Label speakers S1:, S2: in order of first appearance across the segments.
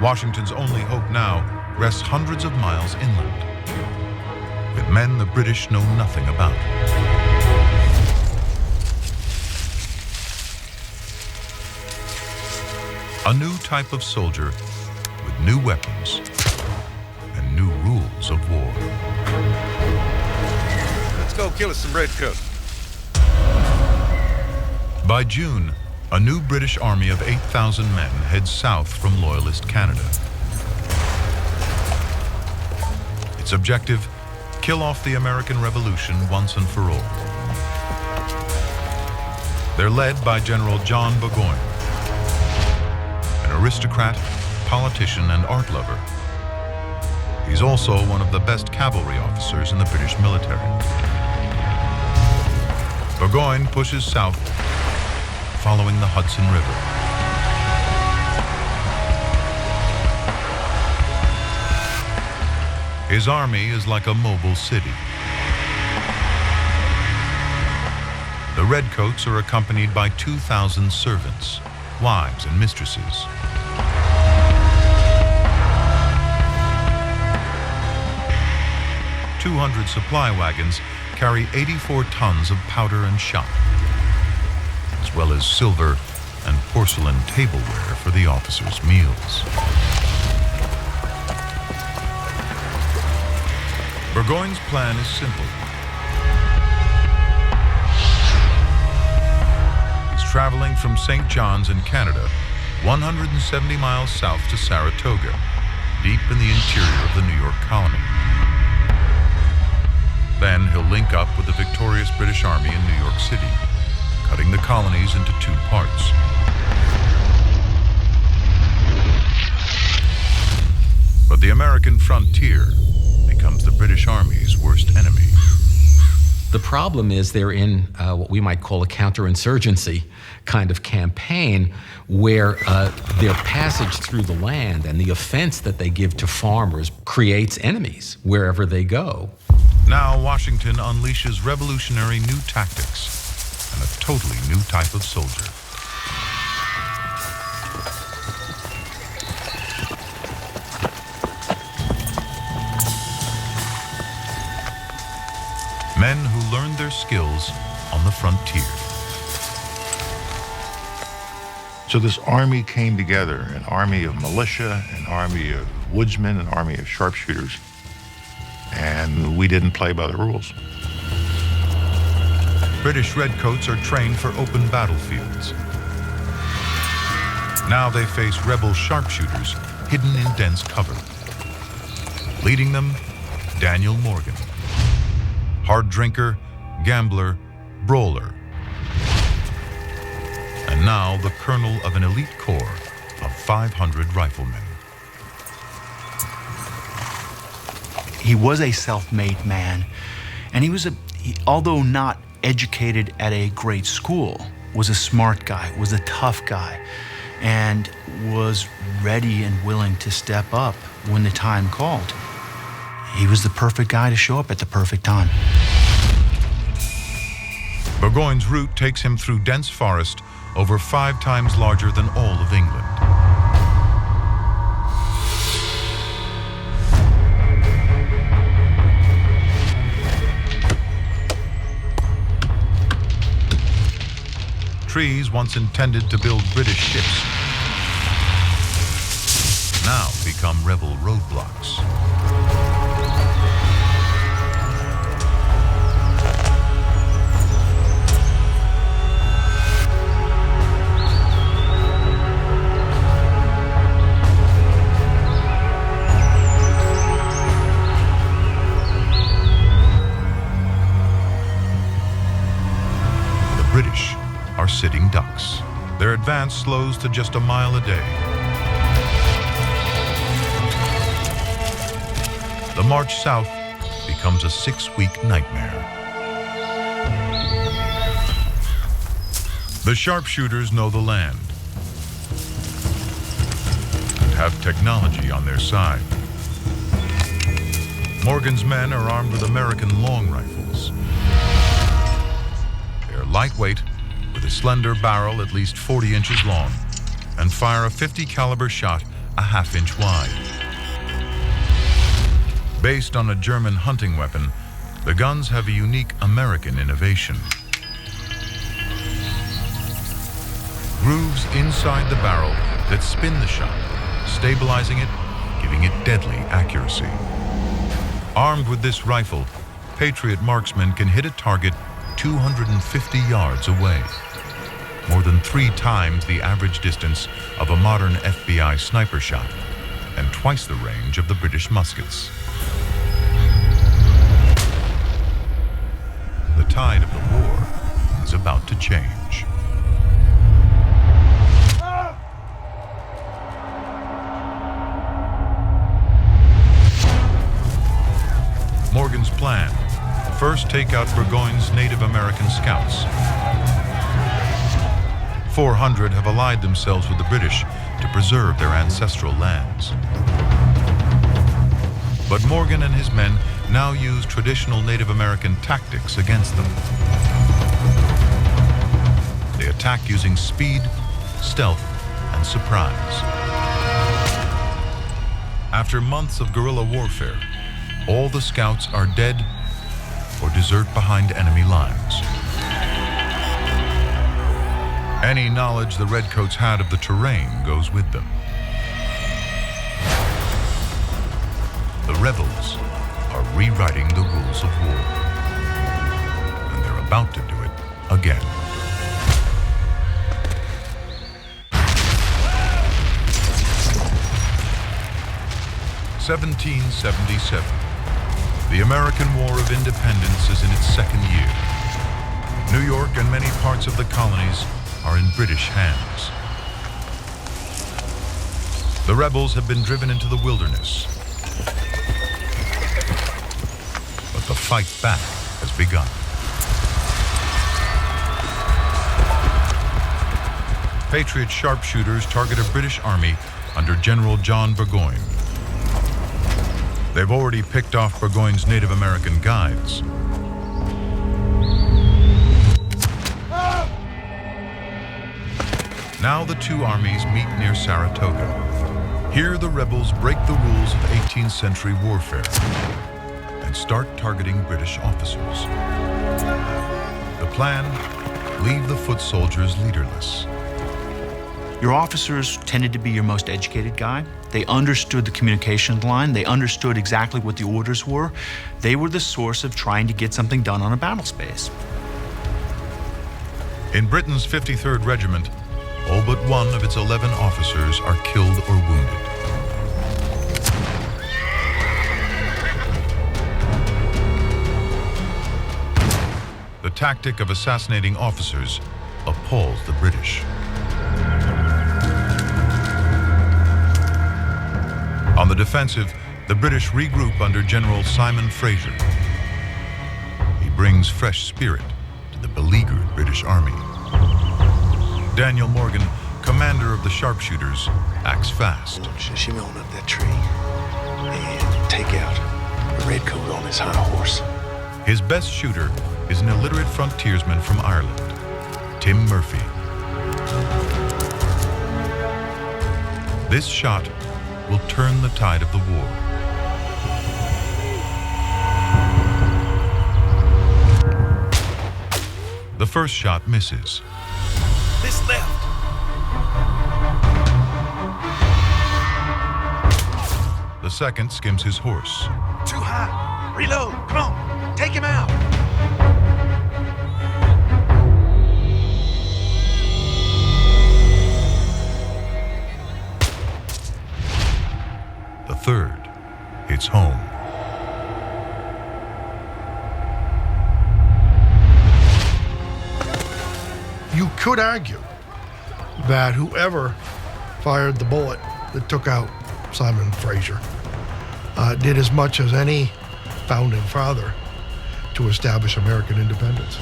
S1: Washington's only hope now rests hundreds of miles inland, with men the British know nothing about. A new type of soldier with new weapons and new rules of war.
S2: Let's go kill us some redcoats.
S1: By June, a new British army of 8,000 men heads south from Loyalist Canada. Its objective, kill off the American Revolution once and for all. They're led by General John Burgoyne, an aristocrat, politician, and art lover. He's also one of the best cavalry officers in the British military. Burgoyne pushes south, following the Hudson River. His army is like a mobile city. The Redcoats are accompanied by 2,000 servants, wives, and mistresses. "200 supply wagons carry 84 tons of powder and shot, as well as silver and porcelain tableware for the officers' meals." Burgoyne's plan is simple. He's traveling from St. John's in Canada, 170 miles south to Saratoga, deep in the interior of the New York colony. Then he'll link up with the victorious British Army in New York City, cutting the colonies into two parts. But the American frontier becomes the British Army's worst enemy.
S3: The problem is they're in what we might call a counterinsurgency kind of campaign, where their passage through the land and the offense that they give to farmers creates enemies wherever they go.
S1: Now Washington unleashes revolutionary new tactics and a totally new type of soldier. Men who learned their skills on the frontier.
S4: So this army came together, an army of militia, an army of woodsmen, an army of sharpshooters, and we didn't play by the rules.
S1: British redcoats are trained for open battlefields. Now they face rebel sharpshooters hidden in dense cover. Leading them, Daniel Morgan. Hard drinker, gambler, brawler. And now the colonel of an elite corps of 500 riflemen.
S5: He was a self-made man, and he was although not educated at a great school, was a smart guy, was a tough guy, and was ready and willing to step up when the time called. He was the perfect guy to show up at the perfect time.
S1: Burgoyne's route takes him through dense forest over 5 times larger than all of England. Trees once intended to build British ships now become rebel roadblocks. The British are sitting ducks. Their advance slows to just a mile a day. The march south becomes a 6-week nightmare. The sharpshooters know the land and have technology on their side. Morgan's men are armed with American long rifles. They are lightweight, with a slender barrel at least 40 inches long, and fire a .50 caliber shot a half-inch wide. Based on a German hunting weapon, the guns have a unique American innovation. Grooves inside the barrel that spin the shot, stabilizing it, giving it deadly accuracy. Armed with this rifle, Patriot marksmen can hit a target 250 yards away, more than 3 times the average distance of a modern FBI sniper shot, and twice the range of the British muskets. The tide of the war is about to change. Morgan's plan: first take out Burgoyne's Native American scouts. 400 have allied themselves with the British to preserve their ancestral lands. But Morgan and his men now use traditional Native American tactics against them. They attack using speed, stealth, and surprise. After months of guerrilla warfare, all the scouts are dead or desert behind enemy lines. Any knowledge the Redcoats had of the terrain goes with them. The rebels are rewriting the rules of war, and they're about to do it again. (1777). The American War of Independence is in its second year. New York and many parts of the colonies are in British hands. The rebels have been driven into the wilderness, but the fight back has begun. Patriot sharpshooters target a British army under General John Burgoyne. They've already picked off Burgoyne's Native American guides. Now the two armies meet near Saratoga. Here the rebels break the rules of 18th century warfare and start targeting British officers. The plan: leave the foot soldiers leaderless.
S5: Your officers tended to be your most educated guy. They understood the communication line. They understood exactly what the orders were. They were the source of trying to get something done on a battle space.
S1: In Britain's 53rd Regiment, all but one of its 11 officers are killed or wounded. The tactic of assassinating officers appalls the British. On the defensive, the British regroup under General Simon Fraser. He brings fresh spirit to the beleaguered British Army. Daniel Morgan, commander of the sharpshooters, acts fast.
S6: Shimmy on up that tree and take out the redcoat on his high horse.
S1: His best shooter is an illiterate frontiersman from Ireland, Tim Murphy. This shot will turn the tide of the war. The first shot misses.
S2: This left.
S1: The second skims his horse.
S2: Too high. Reload. Come on. Take him out.
S1: The third hits home.
S7: You could argue that whoever fired the bullet that took out Simon Fraser did as much as any founding father to establish American independence.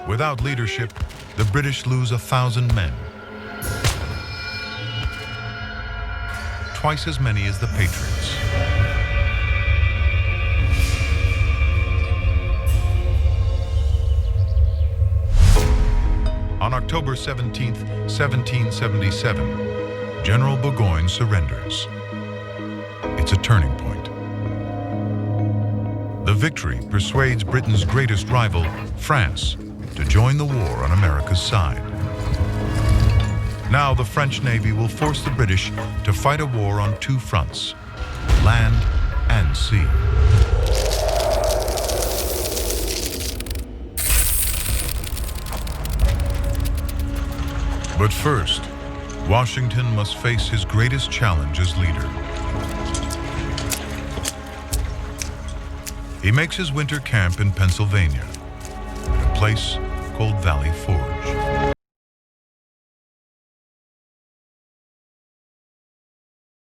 S1: Without leadership, the British lose 1,000 men. Twice as many as the Patriots. On October 17th, 1777, General Burgoyne surrenders. It's a turning point. The victory persuades Britain's greatest rival, France, to join the war on America's side. Now the French Navy will force the British to fight a war on two fronts, land and sea. But first, Washington must face his greatest challenge as leader. He makes his winter camp in Pennsylvania, at a place called Valley Forge.